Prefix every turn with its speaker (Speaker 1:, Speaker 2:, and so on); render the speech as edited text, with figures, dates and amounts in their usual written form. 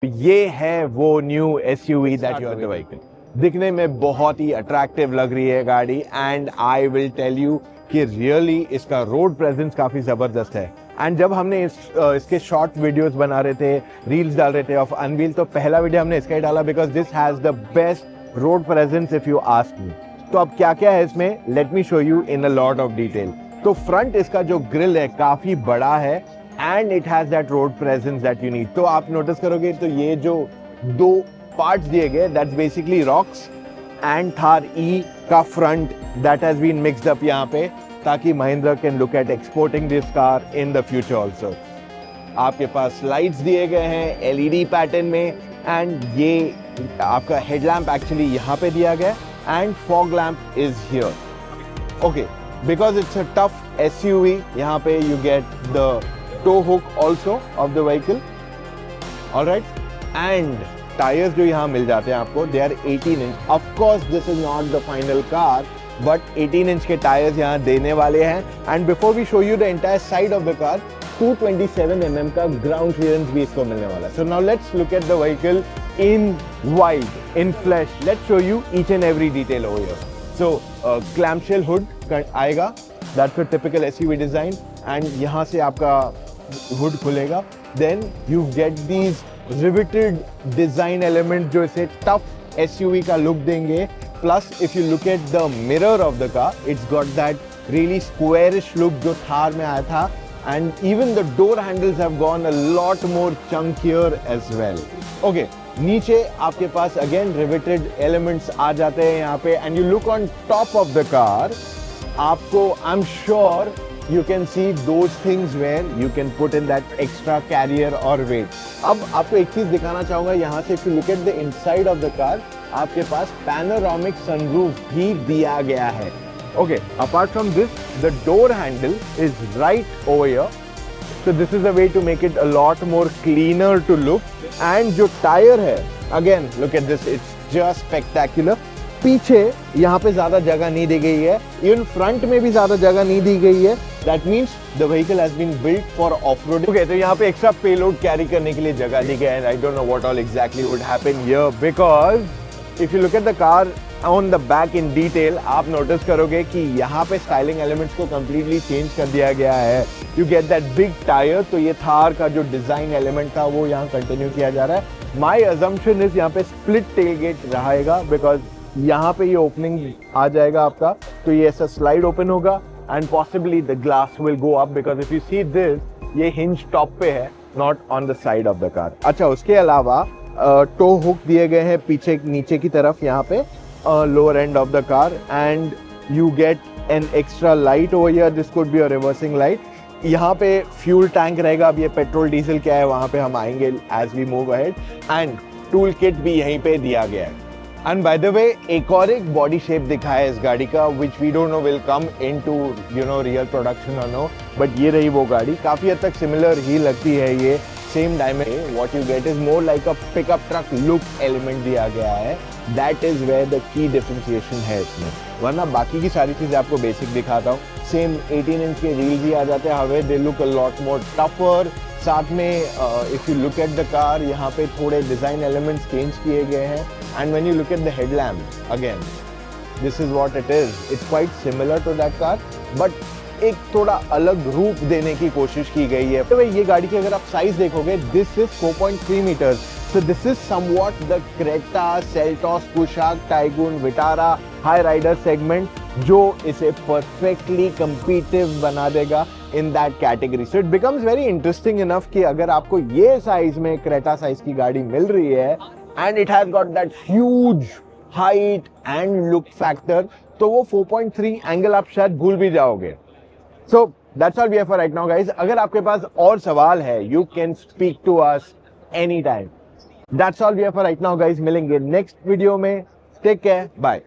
Speaker 1: ये है वो new SUV that you are vehicle. दिखने में बहुत ही अट्रैक्टिव लग रही है गाड़ी and I will tell you कि रियली इसका रोड प्रेजेंस काफी जबरदस्त है। एंड जब हमने इसके शॉर्ट वीडियोस बना रहे थे, रील्स डाल रहे थे ऑफ अनवील, तो पहला वीडियो हमने इसका ही डाला because this has the best road presence if you ask me. तो अब क्या क्या है इसमें, let me show you in a lot of detail. तो फ्रंट इसका जो ग्रिल है काफी बड़ा है and it has that road presence that you need. तो आप नोटिस करोगे तो ये जो दो पार्ट्स दिए गए, that's basically Roxx and Thar E का front that has been mixed up यहाँ पे, ताकि Mahindra can look at exporting this car in the future also. आपके पास लाइट्स दिए गए हैं एलईडी पैटर्न में एंड ये आपका हेडलैम्प एक्चुअली यहाँ पे दिया गया and fog lamp is here. Okay, because it's a tough SUV, यहाँ पे you get the tow hook also of the vehicle, all right, and tires जो यहाँ मिल जाते हैं आपको, they are 18 inch. Of course this is not the final car, but 18 inch के tires यहाँ देने वाले हैं। And before we show you the entire side of the car, 227 mm का ground clearance भी इसको मिलने वाला है। So now let's look at the vehicle in wide, in flesh. Let's show you each and every detail over here. So clamshell hood आएगा, that's a typical SUV design, and यहाँ से आपका hood खुलेगा। Then you get these riveted design element जो इसे tough SUV का look देंगे। Plus if you look at the mirror of the car, it's got that really squarish look जो थार में आया था, and even the door handles have gone a lot more chunkier as well. Okay, नीचे आपके पास again riveted elements आ जाते हैं यहाँ पे, and you look on top of the car, आपको I am sure you can see those things where you can put in that extra carrier or weight. अब आपको एक चीज दिखाना चाहूंगा यहाँ से, if you look at the inside of the car, आपके पास panoramic sunroof भी दिया गया है। Okay, apart from this, the door handle is right over here. So this is a way to make it a lot more cleaner to look. And जो tyre है, again look at this, it's just spectacular. पीछे यहाँ पे ज्यादा जगह नहीं दी गई है, इवन फ्रंट में भी ज्यादा जगह नहीं दी गई है। That means the vehicle has been built for off road. Okay, तो यहाँ पे एक्स्ट्रा पेलोड कैरी करने के लिए जगह दी गई है। I don't know what all exactly would happen here, because if you look at the car on the back in detail, आप नोटिस करोगे कि यहाँ पे स्टाइलिंग एलिमेंट्स को कंप्लीटली चेंज कर दिया गया है। You get that big tyre, तो ये थार का जो डिजाइन एलिमेंट था वो यहाँ कंटिन्यू किया जा रहा है। माई अजम्पशन इज यहाँ पे स्प्लिट टेलगेट रहेगा, बिकॉज यहाँ पे ये ओपनिंग आ जाएगा आपका, तो ये ऐसा स्लाइड ओपन होगा and possibly the glass will go up, because if you see this, ये हिंज टॉप पे है, not on the side of the car. अच्छा, उसके अलावा टो हुक दिए गए हैं पीछे नीचे की तरफ यहाँ पे lower end of the car, and you get an extra light over here, this could be a reversing light. यहाँ पे फ्यूल टैंक रहेगा, अब ये पेट्रोल डीजल क्या है वहाँ पे हम आएंगे as we move ahead, and tool kit भी यहीं पे दिया गया है। एंड बाय द वे, एक और एक बॉडी शेप दिखा है इस गाड़ी का, which we don't know will come into you know real production और नो, बट ये रही वो गाड़ी, काफी हद तक सिमिलर ही लगती है ये, same dimension. What you get is more like a pickup truck look element दिया गया है, that is where the key differentiation है इसमें। वरना बाकी की सारी चीजें आपको बेसिक दिखाता हूँ, सेम 18 इंच के व्हील्स ही आ जाते हैं, have they look a lot more tougher. साथ में if you look at the car, यहाँ पे थोड़े डिजाइन एलिमेंट्स चेंज किए गए हैं, and when you look at the headlamp, again this is what it is, it's quite similar to that car, but एक थोड़ा अलग रूप देने की कोशिश की गई है। तो ये गाड़ी की अगर आप साइज देखोगे, this is 4.3 metres, so this is somewhat the Creta, Seltos, Kushaq, Taygun, Vitara high rider segment, जो इसे perfectly competitive बना देगा in that category. So it becomes very interesting enough कि अगर आपको ये साइज में Creta साइज की गाड़ी मिल रही है and it has got that huge height and look factor, तो वो 4.3 एंगल आप शायद भूल भी जाओगे। So that's all we have for right now, guys. अगर आपके पास और सवाल है, you can speak to us anytime. That's all we have for right now, guys. मिलेंगे नेक्स्ट वीडियो में। Take care, bye.